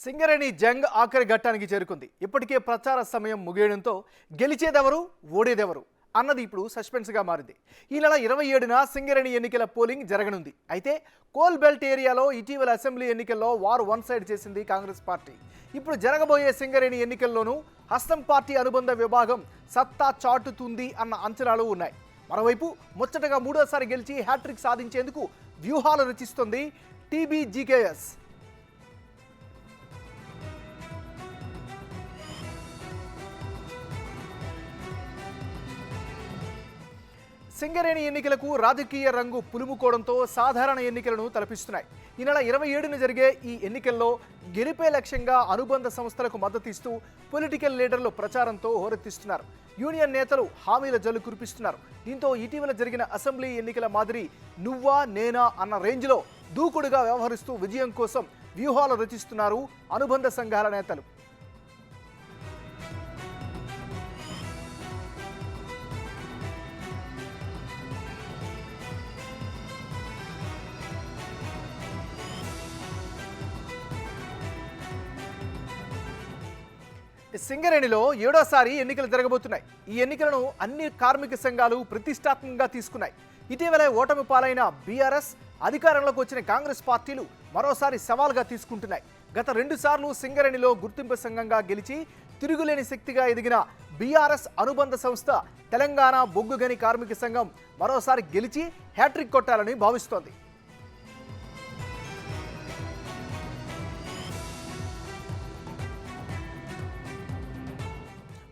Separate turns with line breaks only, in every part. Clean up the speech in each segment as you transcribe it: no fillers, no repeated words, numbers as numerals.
సింగరేణి జంగ్ ఆఖరి ఘట్టానికి చేరుకుంది. ఇప్పటికే ప్రచార సమయం ముగియడంతో గెలిచేదెవరు ఓడేదెవరు అన్నది ఇప్పుడు సస్పెన్స్గా మారింది. ఈ నెల 27న సింగరేణి ఎన్నికల పోలింగ్ జరగనుంది. అయితే కోల్ బెల్ట్ ఏరియాలో ఇటీవల అసెంబ్లీ ఎన్నికల్లో వార్ వన్ సైడ్ చేసింది కాంగ్రెస్ పార్టీ. ఇప్పుడు జరగబోయే సింగరేణి ఎన్నికల్లోనూ హస్తం పార్టీ అనుబంధ విభాగం సత్తా చాటుతుంది అన్న అంచనాలు ఉన్నాయి. మరోవైపు ముచ్చటగా మూడోసారి గెలిచి హ్యాట్రిక్ సాధించేందుకు వ్యూహాలు రచిస్తోంది టీబీజీకేఎస్. సింగరేణి ఎన్నికలకు రాజకీయ రంగు పులుముకోవడంతో సాధారణ ఎన్నికలను తలపిస్తున్నాయి. ఈ నెల 27న జరిగే ఈ ఎన్నికల్లో గెలిపే లక్ష్యంగా అనుబంధ సంస్థలకు మద్దతు ఇస్తూ పొలిటికల్ లీడర్లు ప్రచారంతో హోరెత్తిస్తున్నారు. యూనియన్ నేతలు హామీల జల్లు కురిపిస్తున్నారు. దీంతో ఇటీవల జరిగిన అసెంబ్లీ ఎన్నికల మాదిరి నువ్వా నేనా అన్న రేంజ్లో దూకుడుగా వ్యవహరిస్తూ విజయం కోసం వ్యూహాలు రచిస్తున్నారు అనుబంధ సంఘాల నేతలు. సింగరేణిలో 7వ ఎన్నికలు జరగబోతున్నాయి. ఈ ఎన్నికలను అన్ని కార్మిక సంఘాలు ప్రతిష్టాత్మకంగా తీసుకున్నాయి. ఇటీవలే ఓటమి పాలైన బీఆర్ఎస్, అధికారంలోకి వచ్చిన కాంగ్రెస్ పార్టీలు మరోసారి సవాల్గా తీసుకుంటున్నాయి. గత 2 సార్లు సింగరేణిలో గుర్తింపు సంఘంగా గెలిచి తిరుగులేని శక్తిగా ఎదిగిన బీఆర్ఎస్ అనుబంధ సంస్థ తెలంగాణ బొగ్గుగని కార్మిక సంఘం మరోసారి గెలిచి హ్యాట్రిక్ కొట్టాలని భావిస్తోంది.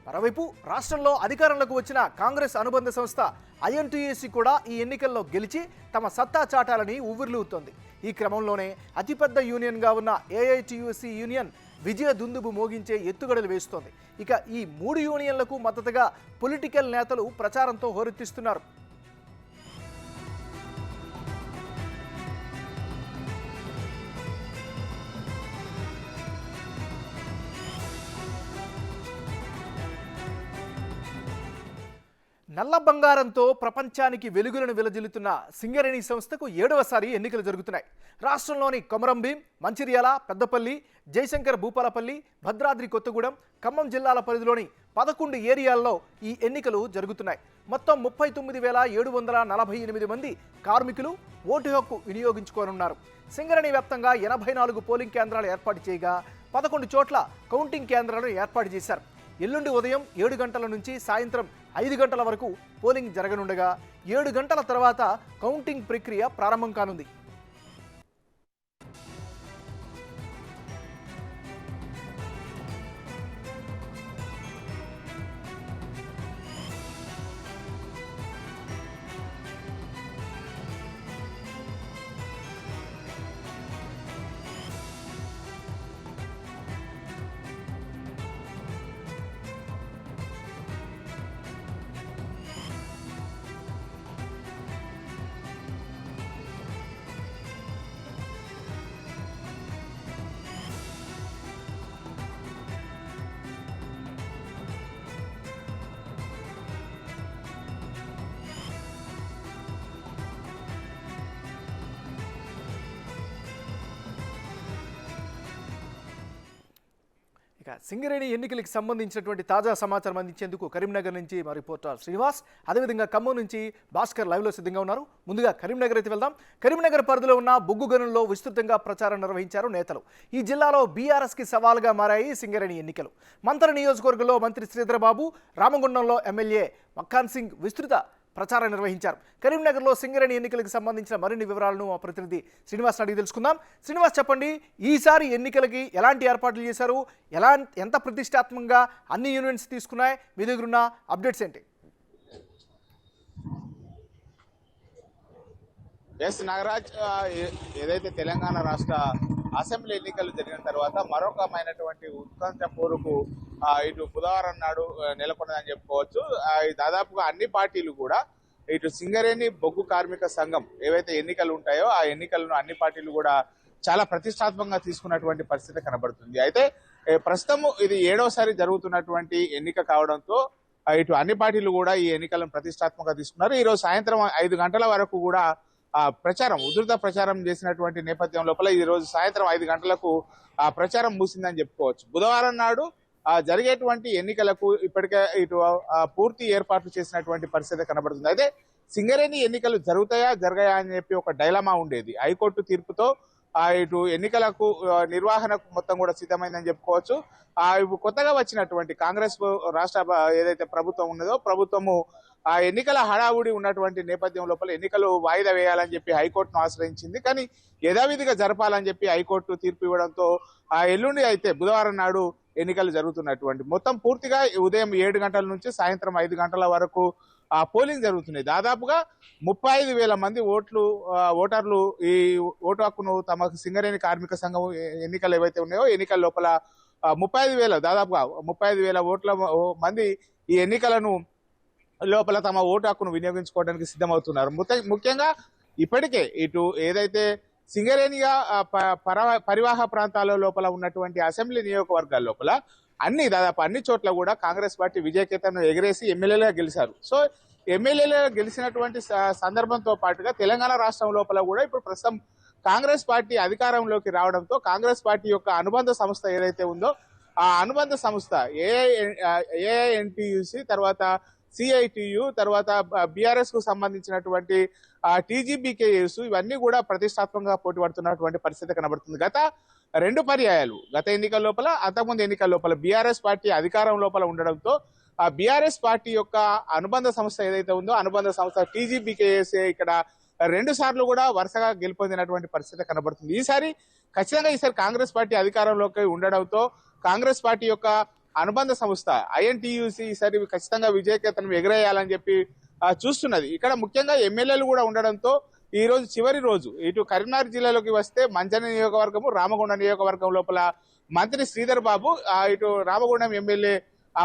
మరోవైపు రాష్ట్రంలో అధికారంలోకి వచ్చిన కాంగ్రెస్ అనుబంధ సంస్థ ఐఎన్టీయూసీ కూడా ఈ ఎన్నికల్లో గెలిచి తమ సత్తా చాటాలని ఉవ్విర్లూగుతోంది. ఈ క్రమంలోనే అతిపెద్ద యూనియన్గా ఉన్న ఏఐటీయూసీ యూనియన్ విజయ దుందుబు మోగించే ఎత్తుగడలు వేస్తోంది. ఇక ఈ 3 యూనియన్లకు మద్దతుగా పొలిటికల్ నేతలు ప్రచారంతో హోరెత్తిస్తున్నారు. నల్ల బంగారంతో ప్రపంచానికి వెలుగులను వెలజిల్లుతున్న సింగరేణి సంస్థకు 7వసారి ఎన్నికలు జరుగుతున్నాయి. రాష్ట్రంలోని కొమరంభీం, మంచిర్యాల, పెద్దపల్లి, జయశంకర్ భూపాలపల్లి, భద్రాద్రి కొత్తగూడెం, ఖమ్మం జిల్లాల పరిధిలోని 11 ఏరియాల్లో ఈ ఎన్నికలు జరుగుతున్నాయి. మొత్తం 39,748 మంది కార్మికులు ఓటు హక్కు వినియోగించుకోనున్నారు. సింగరేణి వ్యాప్తంగా 84 పోలింగ్ కేంద్రాలు ఏర్పాటు చేయగా 11 చోట్ల కౌంటింగ్ కేంద్రాలను ఏర్పాటు చేశారు. ఎల్లుండి ఉదయం 7 గంటల నుంచి సాయంత్రం 5 గంటల వరకు పోలింగ్ జరగనుండగా 7 గంటల తర్వాత కౌంటింగ్ ప్రక్రియ ప్రారంభం కానుంది. సింగరేణి ఎన్నికలకు సంబంధించినటువంటి తాజా సమాచారం అందించేందుకు కరీంనగర్ నుంచి మా రిపోర్టర్ శ్రీనివాస్, అదేవిధంగా ఖమ్మం నుంచి భాస్కర్ లైవ్లో సిద్ధంగా ఉన్నారు. ముందుగా కరీంనగర్ అయితే వెళ్దాం. కరీంనగర్ పరిధిలో ఉన్న బొగ్గు గనుల్లో విస్తృతంగా ప్రచారం నిర్వహించారు నేతలు. ఈ జిల్లాలో బీఆర్ఎస్కి సవాల్గా మారాయి సింగరేణి ఎన్నికలు. మంతర నియోజకవర్గంలో మంత్రి శ్రీధరబాబు, రామగుండంలో ఎమ్మెల్యే మక్కాన్ సింగ్ విస్తృత ప్రచారం నిర్వహించారు. కరీంనగర్లో సింగరేణి ఎన్నికలకు సంబంధించిన మరిన్ని వివరాలను మా ప్రతినిధి శ్రీనివాస్ అడిగి తెలుసుకుందాం. శ్రీనివాస్, చెప్పండి, ఈసారి ఎన్నికలకి ఎలాంటి ఏర్పాట్లు చేశారు, ఎంత ప్రతిష్టాత్మకంగా అన్ని యూనియన్స్ తీసుకున్నాయి, మీ దగ్గర ఉన్న అప్డేట్స్ ఏంటి?
ఎస్ నాగరాజ్, ఏదైతే తెలంగాణ రాష్ట్ర అసెంబ్లీ ఎన్నికలు జరిగిన తర్వాత మరొకమైనటువంటి ఉత్కంఠ పోరుకు ఇటు బుధవారం నాడు నెలకొన్నదని చెప్పుకోవచ్చు. దాదాపుగా అన్ని పార్టీలు కూడా ఇటు సింగరేణి బొగ్గు కార్మిక సంఘం ఏవైతే ఎన్నికలు ఉంటాయో ఆ ఎన్నికలను అన్ని పార్టీలు కూడా చాలా ప్రతిష్టాత్మకంగా తీసుకున్నటువంటి పరిస్థితి కనబడుతుంది. అయితే ప్రస్తుతం ఇది 7వసారి జరుగుతున్నటువంటి ఎన్నిక కావడంతో ఇటు అన్ని పార్టీలు కూడా ఈ ఎన్నికలను ప్రతిష్టాత్మకంగా తీసుకున్నారు. ఈరోజు సాయంత్రం 5 గంటల వరకు కూడా ఉధృత ప్రచారం చేసినటువంటి నేపథ్యం లోపల ఈ రోజు సాయంత్రం 5 గంటలకు ఆ ప్రచారం ముగిసిందని చెప్పుకోవచ్చు. బుధవారం నాడు జరిగేటువంటి ఎన్నికలకు ఇప్పటికే ఇటు పూర్తి ఏర్పాట్లు చేసినటువంటి పరిస్థితి కనబడుతుంది. అయితే సింగరేణి ఎన్నికలు జరగాయా అని చెప్పి ఒక డైలమా ఉండేది. హైకోర్టు తీర్పుతో ఇటు ఎన్నికలకు నిర్వహణకు మొత్తం కూడా సిద్ధమైందని చెప్పుకోవచ్చు. ఇప్పుడు కొత్తగా వచ్చినటువంటి కాంగ్రెస్ రాష్ట్ర ఏదైతే ప్రభుత్వం ఉన్నదో ప్రభుత్వము ఆ ఎన్నికల హడావుడి ఉన్నటువంటి నేపథ్యం లోపల ఎన్నికలు వాయిదా వేయాలని చెప్పి హైకోర్టును ఆశ్రయించింది. కానీ యథావిధిగా జరపాలని చెప్పి హైకోర్టు తీర్పు ఇవ్వడంతో ఎల్లుండి అయితే బుధవారం నాడు ఎన్నికలు జరుగుతున్నటువంటి మొత్తం పూర్తిగా ఉదయం 7 గంటల నుంచి సాయంత్రం 5 గంటల వరకు పోలింగ్ జరుగుతున్నాయి. దాదాపుగా 35,000 మంది ఓటర్లు ఈ ఓటు హక్కును తమకు సింగరేణి కార్మిక సంఘం ఎన్నికలు ఏవైతే ఉన్నాయో ఎన్నికల లోపల 35,000 దాదాపుగా 35,000 ఓట్ల మంది ఈ ఎన్నికలను లోపల తమ ఓటు హక్కును వినియోగించుకోవడానికి సిద్ధమవుతున్నారు. ముఖ్యంగా ఇప్పటికే ఇటు ఏదైతే సింగరేణిగా పరివాహ ప్రాంతాల లోపల ఉన్నటువంటి అసెంబ్లీ నియోజకవర్గాల లోపల దాదాపు అన్ని చోట్ల కూడా కాంగ్రెస్ పార్టీ విజయకేతను ఎగిరేసి ఎమ్మెల్యేలుగా గెలిచారు. సో ఎమ్మెల్యేలుగా గెలిచినటువంటి సందర్భంతో పాటుగా తెలంగాణ రాష్ట్రం లోపల కూడా ఇప్పుడు ప్రస్తుతం కాంగ్రెస్ పార్టీ అధికారంలోకి రావడంతో కాంగ్రెస్ పార్టీ యొక్క అనుబంధ సంస్థ ఏదైతే ఉందో ఆ అనుబంధ సంస్థ ఏఐఎన్టీయూసీ తర్వాత సిఐటియు తర్వాత బీఆర్ఎస్ కు సంబంధించినటువంటి టీజీబీకేఎస్ ఇవన్నీ కూడా ప్రతిష్టాత్మకంగా పోటీ పడుతున్నటువంటి పరిస్థితి కనబడుతుంది. గత 2 పర్యాయాలు గత ఎన్నికల లోపల అంతకుముందు ఎన్నికల లోపల బీఆర్ఎస్ పార్టీ అధికారం లోపల ఉండడంతో ఆ బీఆర్ఎస్ పార్టీ యొక్క అనుబంధ సంస్థ ఏదైతే ఉందో అనుబంధ సంస్థ టీజీబీకేఎస్ ఇక్కడ 2 సార్లు కూడా వరుసగా గెలుపొందినటువంటి పరిస్థితి కనబడుతుంది. ఈసారి కాంగ్రెస్ పార్టీ అధికారంలోకి ఉండడంతో కాంగ్రెస్ పార్టీ యొక్క అనుబంధ సంస్థ ఐఎన్టీయూసీ ఈసారి ఖచ్చితంగా విజయకేతనం ఎగరేయాలని చెప్పి చూస్తున్నది. ఇక్కడ ముఖ్యంగా ఎమ్మెల్యేలు కూడా ఉండడంతో ఈ రోజు చివరి రోజు ఇటు కరీంనగర్ జిల్లాలోకి వస్తే మంచని నియోజకవర్గము రామగుండం నియోజకవర్గం లోపల మంత్రి శ్రీధర్ బాబు ఇటు రామగుండం ఎమ్మెల్యే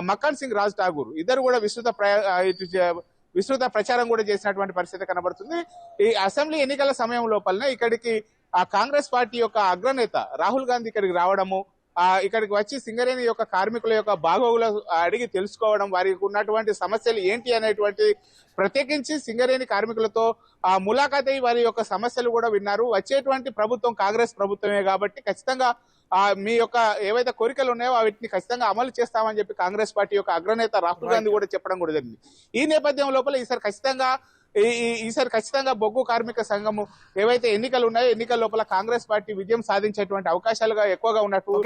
మక్కన్ సింగ్ రాజ్ ఠాగూర్ ఇద్దరు కూడా విస్తృత ప్రచారం కూడా చేసినటువంటి పరిస్థితి కనబడుతుంది. ఈ అసెంబ్లీ ఎన్నికల సమయం లోపలనే ఇక్కడికి కాంగ్రెస్ పార్టీ యొక్క అగ్రనేత రాహుల్ గాంధీ ఇక్కడికి రావడము ఇక్కడికి వచ్చి సింగరేణి యొక్క కార్మికుల యొక్క బాగోగులు అడిగి తెలుసుకోవడం వారికి ఉన్నటువంటి సమస్యలు ఏంటి అనేటువంటి ప్రత్యేకించి సింగరేణి కార్మికులతో ములాఖాత్ అయ్యి వారి యొక్క సమస్యలు కూడా విన్నారు. వచ్చేటువంటి ప్రభుత్వం కాంగ్రెస్ ప్రభుత్వమే కాబట్టి ఖచ్చితంగా మీ యొక్క ఏవైతే కోరికలు ఉన్నాయో వాటిని ఖచ్చితంగా అమలు చేస్తామని చెప్పి కాంగ్రెస్ పార్టీ యొక్క అగ్రనేత రాహుల్ గాంధీ కూడా చెప్పడం కూడా జరిగింది. ఈ నేపథ్యం లోపల ఈసారి ఖచ్చితంగా బొగ్గు కార్మిక సంఘము ఏవైతే ఎన్నికలు ఉన్నాయో ఎన్నికల లోపల కాంగ్రెస్ పార్టీ విజయం సాధించేటువంటి అవకాశాలుగా ఎక్కువగా ఉన్నట్టు